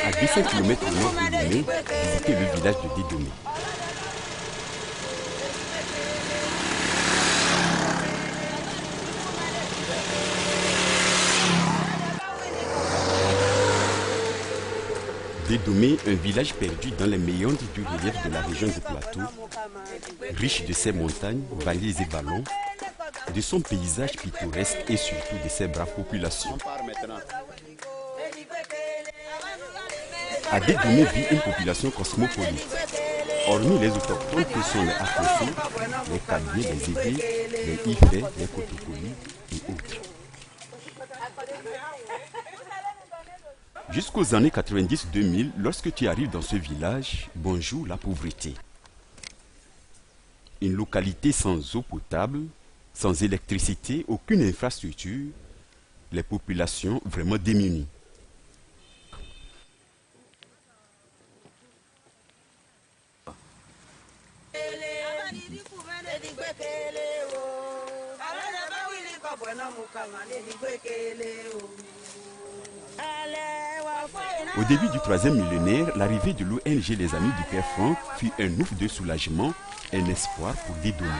À 200 km au nord de Lomé, visitez le village de Dédomé. Dédomé, un village perdu dans les méandres du relief de la région du Plateau, riche de ses montagnes, vallées et vallons, de son paysage pittoresque et surtout de ses braves populations. À Dédomé vit une population cosmopolite. Hormis les autochtones que sont les Akossos, les Kabyles, les Zébés, les Ifés, les Kotokoli et autres. Jusqu'aux années 90-2000, lorsque tu arrives dans ce village, bonjour la pauvreté. Une localité sans eau potable, sans électricité, aucune infrastructure, les populations vraiment démunies. Au début du 3e millénaire, l'arrivée de l'ONG Les Amis du Père Franck fut un ouf de soulagement, un espoir pour Dédomé.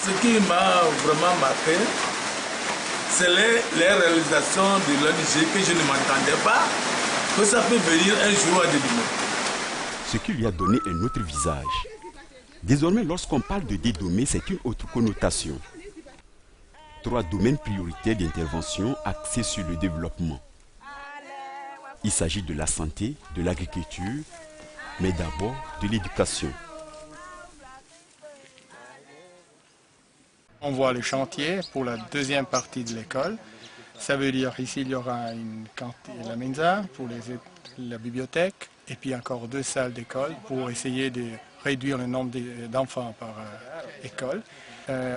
Ce qui m'a vraiment marqué, c'est les réalisations de l'ONG que je ne m'entendais pas, que ça peut venir un jour à Dédomé. Ce qui lui a donné un autre visage. Désormais, lorsqu'on parle de Dédomé, c'est une autre connotation. 3 domaines prioritaires d'intervention axés sur le développement. Il s'agit de la santé, de l'agriculture, mais d'abord de l'éducation. On voit le chantier pour la deuxième partie de l'école. Ça veut dire ici il y aura une cantine, la mensa pour la bibliothèque et puis encore 2 salles d'école pour essayer de réduire le nombre d'enfants par école.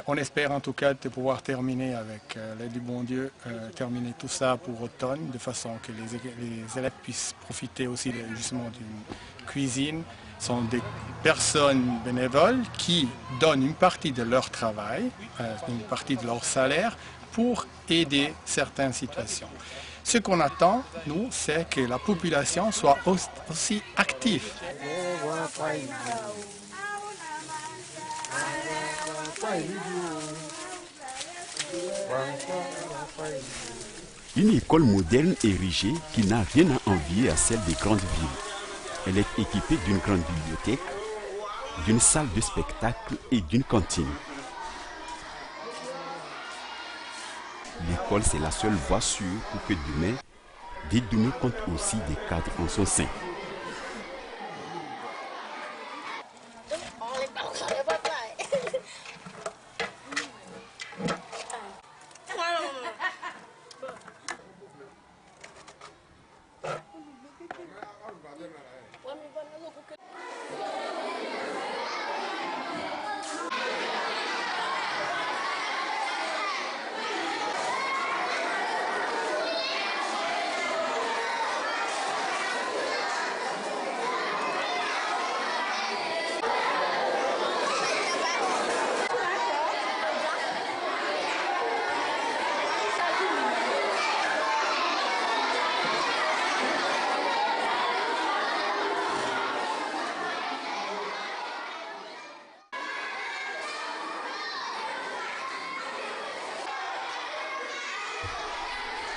On espère en tout cas de pouvoir terminer avec l'aide du bon Dieu, terminer tout ça pour automne de façon que les élèves puissent profiter aussi justement d'une cuisine. Ce sont des personnes bénévoles qui donnent une partie de leur travail, une partie de leur salaire pour aider certaines situations. Ce qu'on attend, nous, c'est que la population soit aussi active. Une école moderne érigée qui n'a rien à envier à celle des grandes villes. Elle est équipée d'une grande bibliothèque, d'une salle de spectacle et d'une cantine. L'école, c'est la seule voie sûre pour que demain, Dédomé compte aussi des cadres en son sein.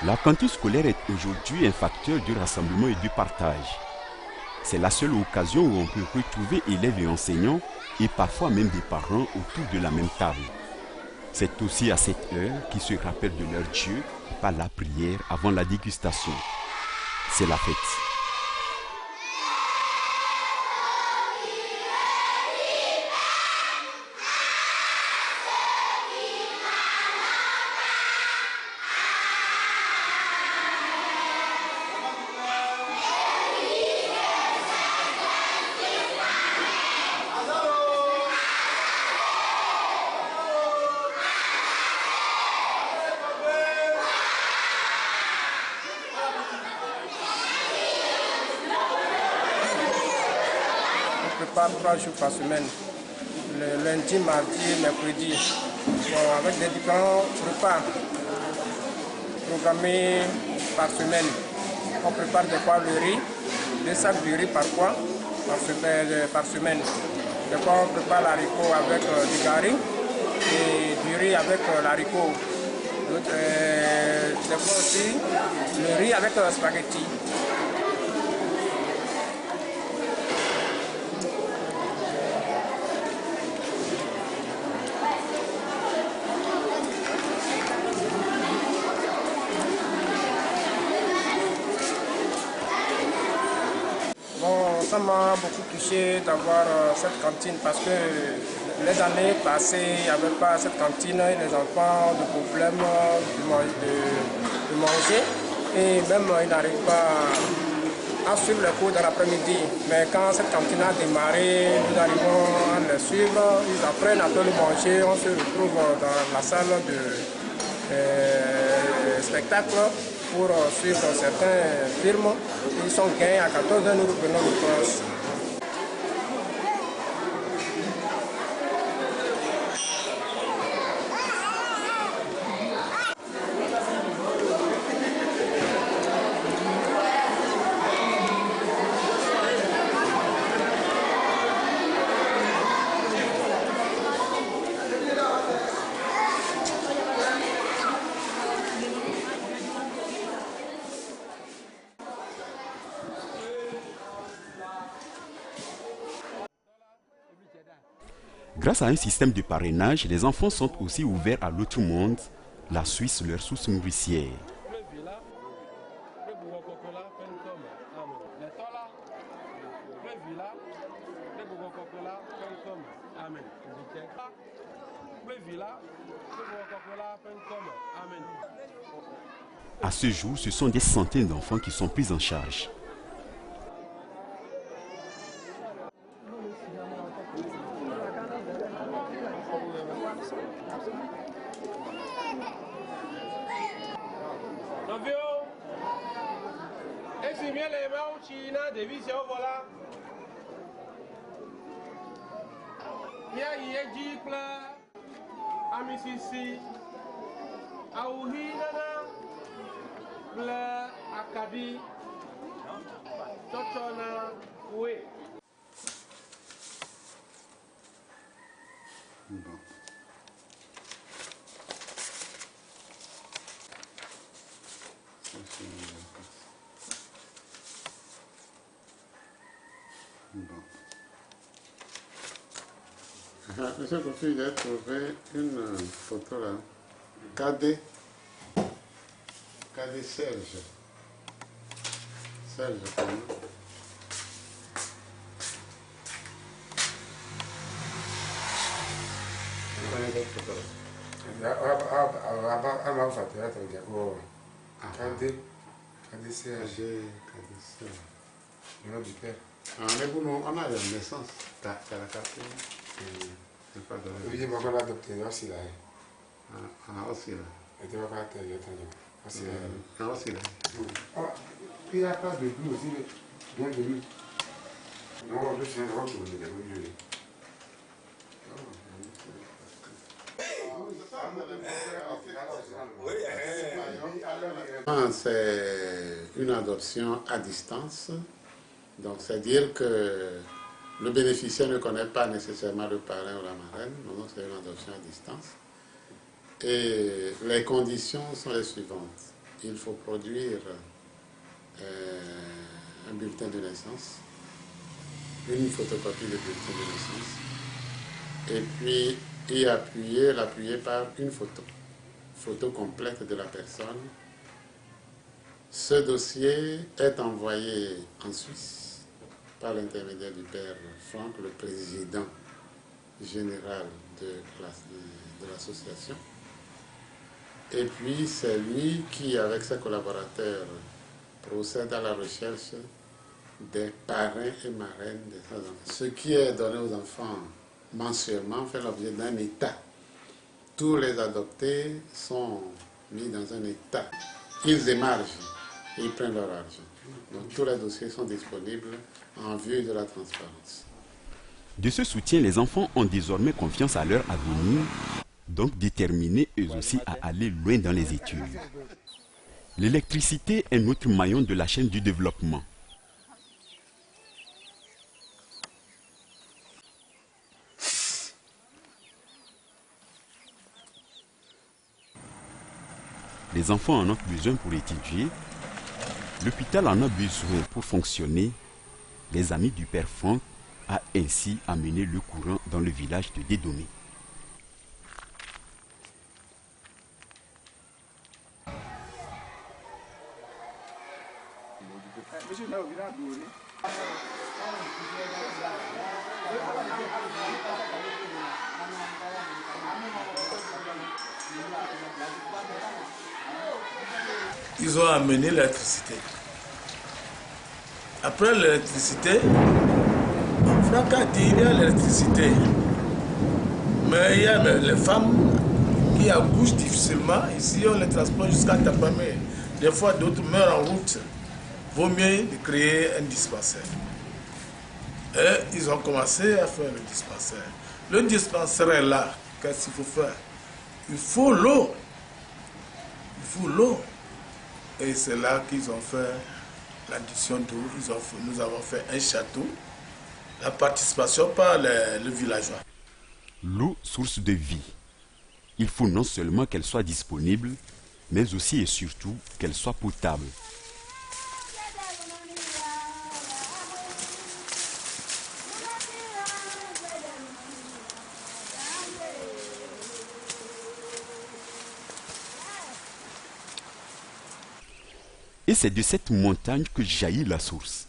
La cantine scolaire est aujourd'hui un facteur du rassemblement et du partage. C'est la seule occasion où on peut retrouver élèves et enseignants et parfois même des parents autour de la même table. C'est aussi à cette heure qu'ils se rappellent de leur Dieu par la prière avant la dégustation. C'est la fête. Pas 3 jours par semaine, le lundi, mardi, mercredi, avec des différents repas programmés par semaine. On prépare des fois le riz, 2 sacs de riz par semaine. Des fois on prépare l'haricot avec du gari et du riz avec l'haricot. Des fois aussi le riz avec spaghetti. Ça m'a beaucoup touché d'avoir cette cantine parce que les années passées, il n'y avait pas cette cantine et les enfants de problèmes de manger et même ils n'arrivent pas à suivre les cours dans l'après-midi. Mais quand cette cantine a démarré, nous arrivons à les suivre, ils apprennent à peu le manger, on se retrouve dans la salle de spectacle pour suivre certains films. Ils sont gagnés à 14 h, nous reprenons le classe. Grâce à un système de parrainage, les enfants sont aussi ouverts à l'autre monde, la Suisse leur source nourricière. À ce jour, ce sont des centaines d'enfants qui sont pris en charge. Monsieur Kofi, j'ai trouvé une photo là. KD Serge. Serge, comment? Le nom du père. On a la naissance. T'as la carte. Oui, mais on a adopté aussi là. Aussi là. Et tu vas pas t'aider. Aussi là. Aussi là. Il n'y a pas de bleu aussi. Bien de lui. Non, je suis un grand tour. C'est une adoption à distance. Donc, c'est-à-dire que le bénéficiaire ne connaît pas nécessairement le parrain ou la marraine. Non, c'est une adoption à distance. Et les conditions sont les suivantes. il faut produire un bulletin de naissance, une photocopie de bulletin de naissance, et puis l'appuyer par une photo complète de la personne. Ce dossier est envoyé en Suisse par l'intermédiaire du père Franck, le président général de l'association. Et puis c'est lui qui, avec ses collaborateurs, procède à la recherche des parrains et marraines de ces enfants. Ce qui est donné aux enfants mensuellement fait l'objet d'un état. Tous les adoptés sont mis dans un état. Ils émargent et ils prennent leur argent. Donc tous les dossiers sont disponibles en vue de la transparence. De ce soutien, les enfants ont désormais confiance à leur avenir, donc déterminés eux aussi à aller loin dans les études. L'électricité est notre maillon de la chaîne du développement. Les enfants en ont besoin pour étudier, l'hôpital en a besoin pour fonctionner. Les amis du père Franck a ainsi amené le courant dans le village de Dédomé. Ils ont amené l'électricité. Après l'électricité, Franck a dit il y a l'électricité. Mais il y a les femmes qui accouchent difficilement. Ici, on les transporte jusqu'à Tapamé. Des fois, d'autres meurent en route. Vaut mieux de créer un dispensaire. Et ils ont commencé à faire le dispensaire. Le dispensaire est là. Qu'est-ce qu'il faut faire? Il faut l'eau. Il faut l'eau. Et c'est là qu'ils ont fait l'addition d'eau. Nous avons fait un château. La participation par le villageois. L'eau, source de vie. Il faut non seulement qu'elle soit disponible, mais aussi et surtout qu'elle soit potable. Et c'est de cette montagne que jaillit la source.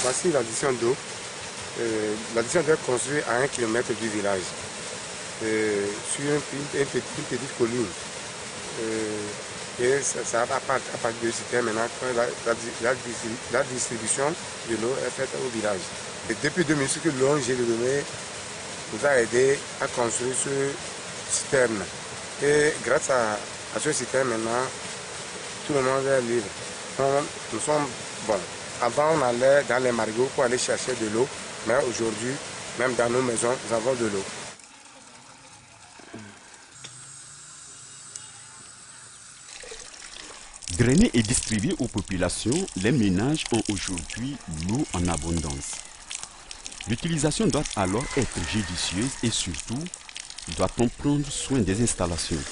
Voici l'addition d'eau. L'addition d'eau est construite à 1 km du village, sur une petite colline. Et ça va à partir de ce terme maintenant que la distribution de l'eau est faite au village. Et depuis 2006 que l'ONG de Dédomé nous a aidé à construire ce système. Et grâce à ce système maintenant, tout le monde est libre. Nous sommes bons. Avant, on allait dans les marigots pour aller chercher de l'eau, mais aujourd'hui, même dans nos maisons, nous avons de l'eau. Drainés et distribués aux populations, les ménages ont aujourd'hui l'eau en abondance. L'utilisation doit alors être judicieuse et surtout, doit-on prendre soin des installations.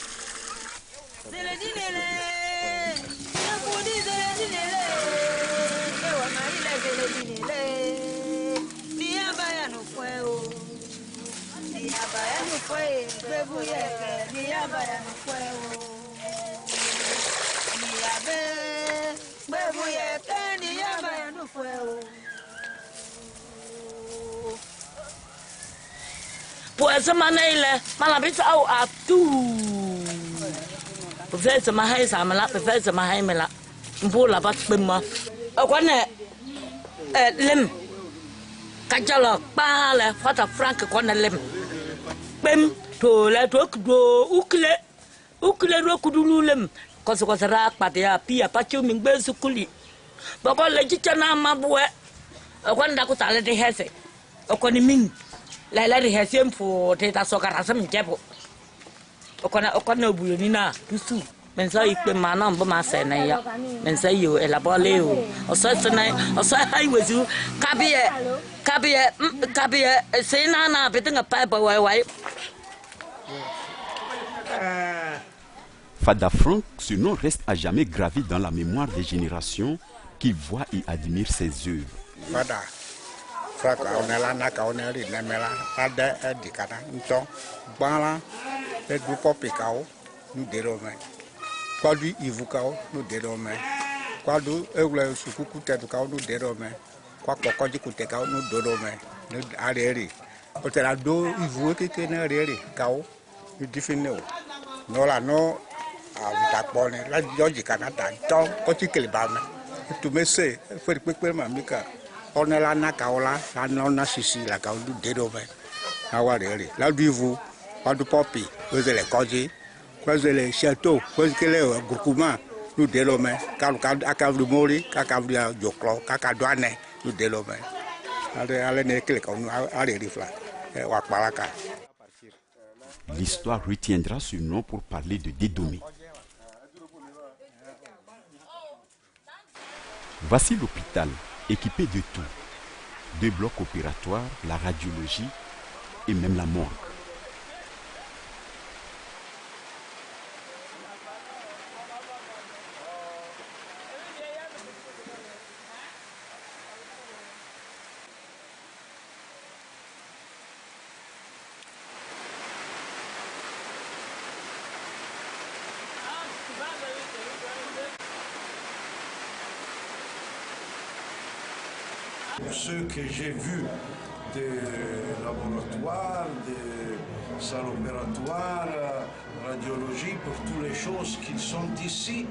Pues manele malabit au atu professor mahai samala professor mahai mela mbola bat bema okwane lem kajalo pa la fata frank kona lem bem to la to do ukle ro kudulu lem koso ra patia pia pachu mingbe sukuli bako le jichana mabwe okwanda kutale de hese okoni ming la de hesem fo te ta sokara sam jebo okona bulonina tusu mensa ikpe mana mbo masena ya mensa yo elabole o oso highways kabie sena na betenga pipe wai. Fada Franck, ce nom reste à jamais gravé dans la mémoire des générations qui voient et admirent ses œuvres. Fada Franck, on est là, on est là, Fada Dikana, Nton, Bala, le groupe Pekao, nous déroulons. Quoi du Ivukao, nous déroulons. Quoi du Eule Sukuku Tedukao, nous déroulons. Quoi Kokoji Kutekao, nous déroulons. Nous allons. Peut-être à deux Ivu qui est né, Kao, nous définissons. Nous là, nous. La Georgie Canada, tant que les Bama. Tu me sais, il faut que Mamika. On est là, Nakaola, la non-assissi, la Kaudou Dédové. Là, du vous, pas de poppy, vous avez les congés, vous avez les châteaux, vous avez les groupements, nous délomés, car à Cavlu Mori, à Cavlu Joclo, à Douane, nous délomés. Allez, n'est que les rifles, Wakbalaka. L'histoire retiendra ce nom pour parler de Dédomé. Voici l'hôpital, équipé de tout. 2 blocs opératoires, la radiologie et même la morgue. Ce que j'ai vu des laboratoires, des salles opératoires, radiologie, pour toutes les choses qui sont ici,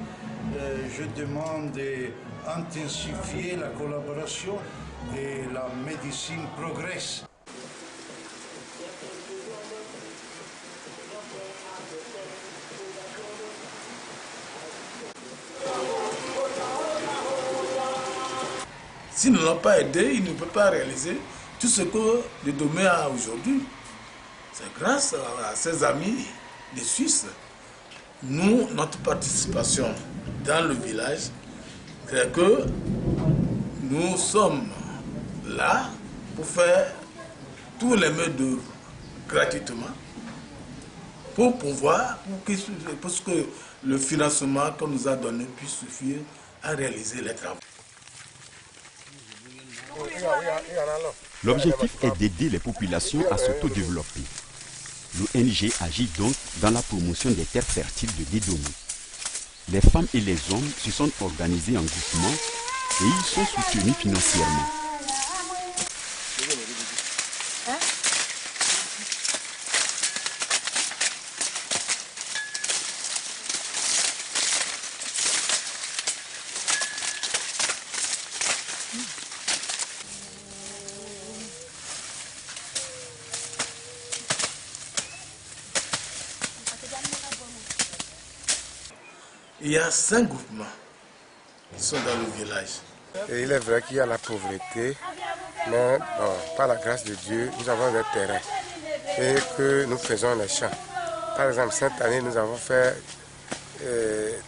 je demande d'intensifier la collaboration et la médecine progresse. S'ils ne l'ont pas aidé, ils ne peuvent pas réaliser tout ce que le domaine a aujourd'hui. C'est grâce à ses amis des Suisses. Nous, notre participation dans le village, c'est que nous sommes là pour faire tous les mains d'œuvre gratuitement, pour pouvoir, pour que le financement qu'on nous a donné puisse suffire à réaliser les travaux. L'objectif est d'aider les populations à s'autodévelopper. L'ONG agit donc dans la promotion des terres fertiles de Dédomé. Les femmes et les hommes se sont organisés en groupement et ils sont soutenus financièrement. Il y a 5 groupements qui sont dans le village. Et il est vrai qu'il y a la pauvreté, mais bon, par la grâce de Dieu, nous avons des terrains et que nous faisons les champs. Par exemple, cette année, nous avons fait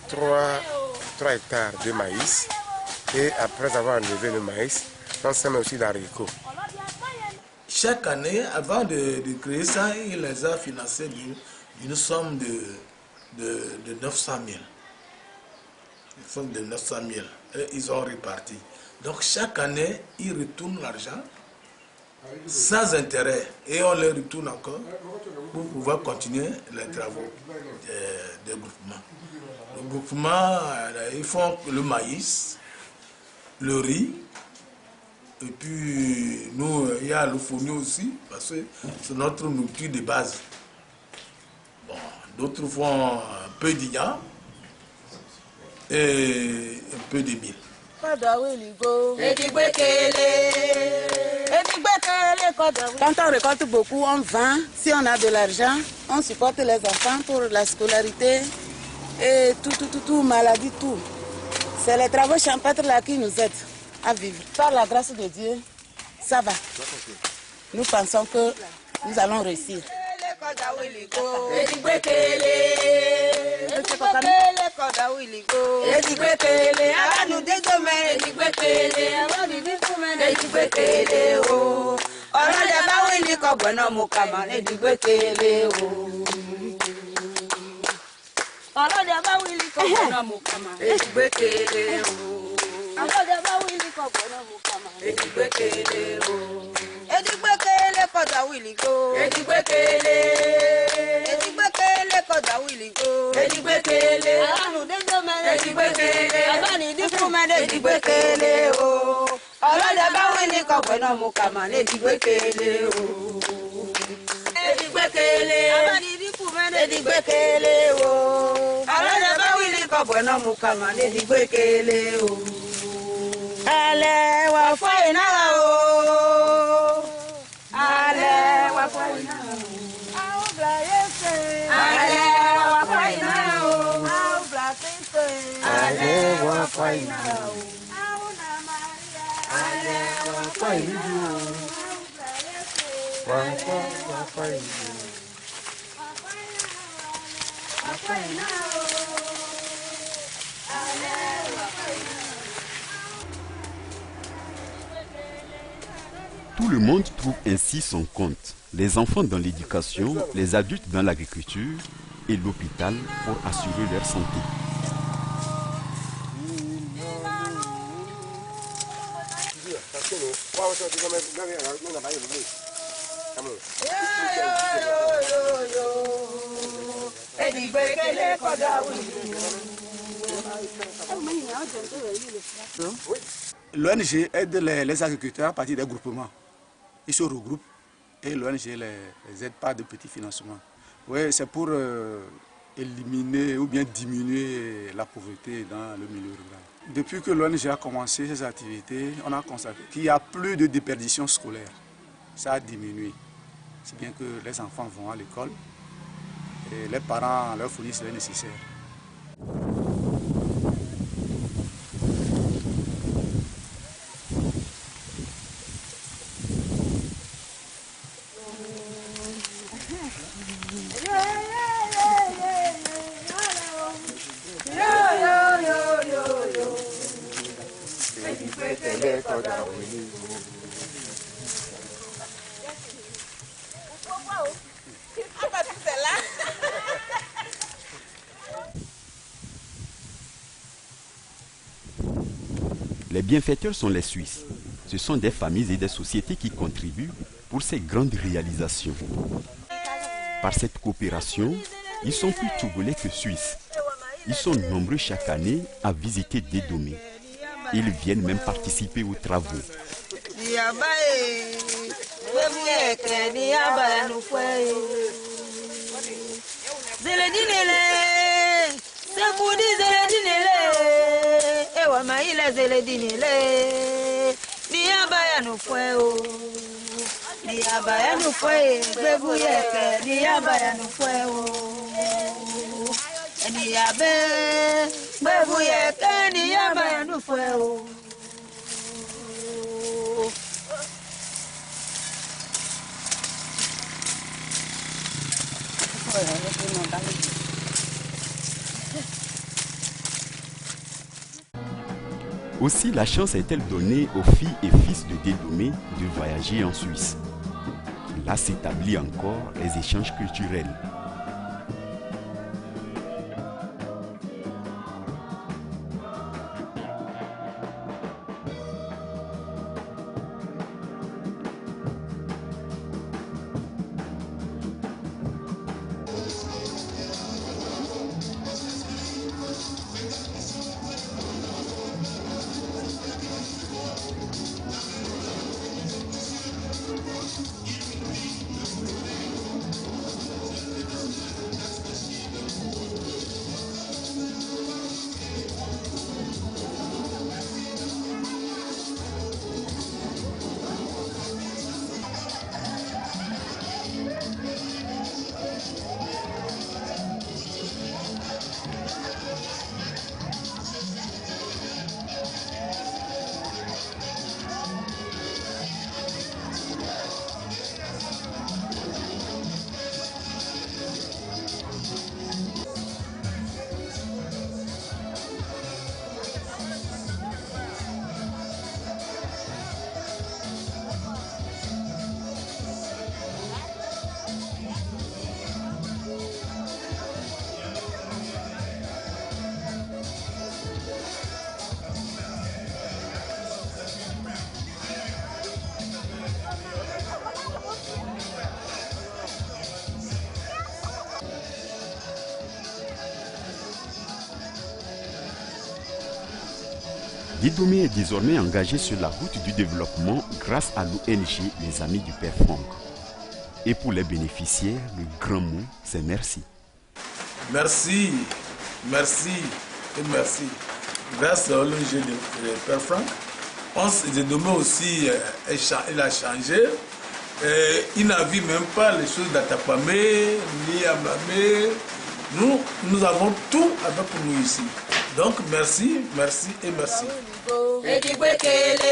3 hectares de maïs et après avoir enlevé le maïs, on sème aussi d'haricots. Chaque année, avant de créer ça, il les a financés d'une somme de 900 000. Une somme de 900 000. Et ils ont réparti. Donc chaque année, ils retournent l'argent sans intérêt. Et on les retourne encore pour pouvoir continuer les travaux des groupements. Le groupement, ils font le maïs, le riz, et puis nous, il y a le fonio aussi, parce que c'est notre nourriture de base. Bon, d'autres font un peu d'igname et un peu de mil. Quand on récolte beaucoup, on vend. Si on a de l'argent, on supporte les enfants pour la scolarité et tout, maladie, tout. C'est les travaux champêtres là qui nous aident à vivre. Par la grâce de Dieu, ça va. Nous pensons que nous allons réussir. kọjá wìlì kó. Edigbekele. Edigbekele kọjá wìlì kó. Edigbekele. Abánudégbòmẹ. Edigbekele. Abánudégbòmẹ. Edigbekele o. Ọlọ́dẹ bá wìlì kọ̀gbọ́n náà mú kàmá. Edigbekele o. Ọlọ́dẹ bá wìlì kọ̀gbọ́n náà mú kàmá. Edigbekele o. Ọlọ́dẹ bá wìlì kọ̀gbọ́n náà mú kàmá. Edigbekele o. Edigbekele kọjá wìlì kó. Edigbekele. Edigbekele kọjá wìlì kó. Edigbekele. Abánudégbòmẹ. Edigbekele. Abánidífúnmẹ. Edigbekele o. Ọlọ́dẹ bá wìlì kọ̀gbọ́n náà mú kàmá. Edigbekele o. Edigbekele. Abánidífúnmẹ. Edigbekele o. Ọlọ́dẹ bá wìlì kọ̀gbọ́n náà mú kàmá. Edigbekele o. Alẹ́ wà fọ́ iná o. Alẹ́ wà fọ́ iná o. Àwọn bla yẹsẹ̀. Alẹ́ wà fọ́ iná o. Àwọn bla sẹ́sẹ̀. Alẹ́ wà fọ́ iná o. Àwọn nàmàlíà. Alẹ́ wà fọ́ iná o. Àwọn bla yẹsẹ̀. Wà fọ́ iná o. Wà fọ́ iná o. Alẹ́ wà fọ́ iná o. Tout le monde trouve ainsi son compte. Les enfants dans l'éducation, les adultes dans l'agriculture et l'hôpital pour assurer leur santé. L'ONG aide les agriculteurs à partir des groupements. Ils se regroupent et l'ONG les aide par de petits financements. Oui, c'est pour éliminer ou bien diminuer la pauvreté dans le milieu rural. Depuis que l'ONG a commencé ses activités, on a constaté qu'il n'y a plus de déperdition scolaire. Ça a diminué. C'est bien que les enfants vont à l'école et les parents leur fournissent le nécessaire. Les bienfaiteurs sont les Suisses. Ce sont des familles et des sociétés qui contribuent pour ces grandes réalisations. Par cette coopération, ils sont plus togolais que suisses. Ils sont nombreux chaque année à visiter Dédomé. Ils viennent même participer aux travaux. Aussi, la chance est-elle donnée aux filles et fils de Dédomé de voyager en Suisse. Là s'établit encore les échanges culturels. Diedomé est désormais engagé sur la route du développement grâce à l'ONG Les Amis du Père Franck. Et pour les bénéficiaires, le grand mot, c'est merci. Merci, merci et merci. Grâce à l'ONG du Père Franck, Diedomé aussi, il a changé. Il n'a vu même pas les choses d'Atapamé, ni à Mamé. Nous avons tout avec nous ici. Donc merci, merci et merci. Edigbekele